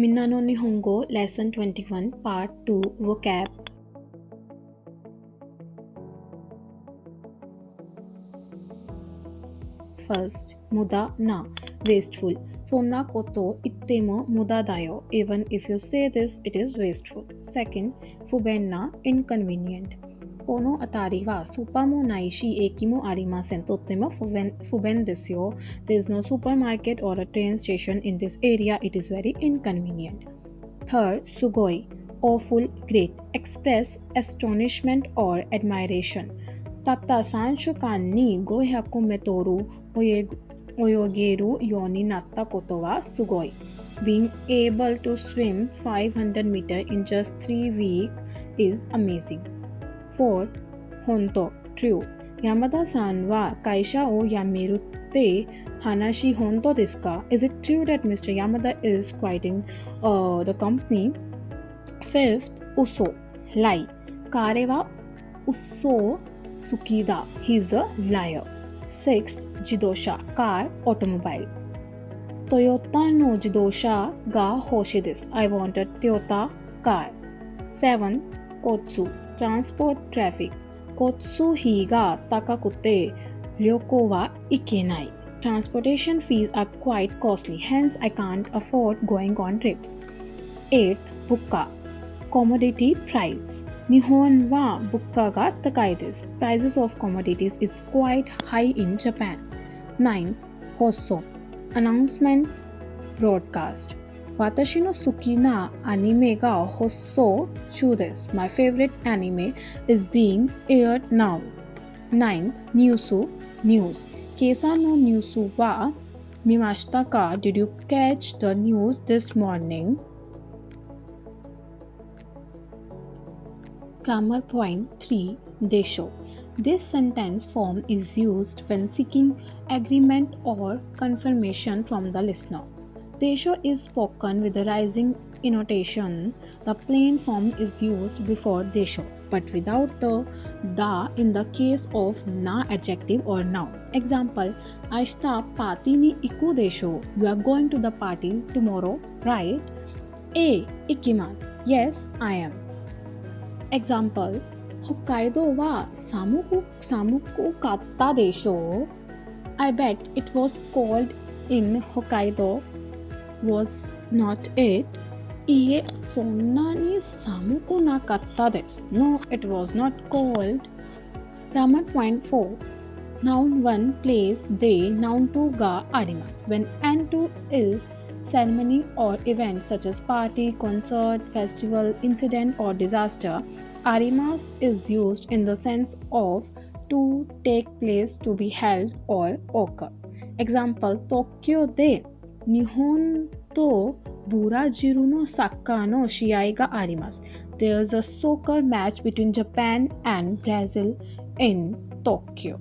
Minna no Nihongo Lesson 21 Part 2 Vocab. First, muda na, wasteful. Sonna koto ittemo muda dayo. Even if you say this, it is wasteful. Second, fubenna, inconvenient. Kono atari wa supamo naishi ekimo arimasen. Totemo fuben desyo. There is no supermarket or a train station in this area. It is very inconvenient. Third, sugoi, awful, great. Express astonishment or admiration. Tata sanshu kanni gohyaku metoru oyogeru yoni natta koto wa sugoi. Being able to swim 500 meters in just 3 weeks is amazing. Fourth, honto, true. Yamada-san wa kaisha o yamiru te hanashi honto desu ka? Is it true that Mr. Yamada is quitting the company? Fifth, uso, lie. Kare wa uso sukida. He is a liar. Sixth, jidosha, car, automobile. Toyota no jidosha ga hoshi desu. I want a Toyota car. Seventh, kotsu, transport, traffic. Kotsu hi ga takakute ryoko wa ikenai. Transportation fees are quite costly, hence I can't afford going on trips. Eighth, bukka, commodity price. Nihon wa bukka ga takai desu. Prices of commodities is quite high in Japan. Ninth, hosso, announcement, broadcast. Watashi no suki na anime ga hosso chu desu. My favorite anime is being aired now. Ninth, nyusu, news. Keisa no nyusu wa mimashita ka? Did you catch the news this morning? Grammar point 3. Desho. This sentence form is used when seeking agreement or confirmation from the listener. Desho is spoken with the rising intonation. The plain form is used before desho, but without the da in the case of na adjective or noun. Example, Aishita party ni iku desho. You are going to the party tomorrow, right? A. Ikimasu. Yes, I am. Example, Hokkaido wa samuku katta desho. I bet it was cold in Hokkaido. Was not it? Iye sonna ni samuku na katta desu. No, it was not cold. Grammar point 4. Noun 1 place de, noun 2 ga arimasu. When and 2 is ceremony or event such as party, concert, festival, incident or disaster, arimasu is used in the sense of to take place, to be held or occur. Example, Tokyo de Nihon to Burajiru no Sakka no shiai ga arimasu. There is a soccer match between Japan and Brazil in Tokyo.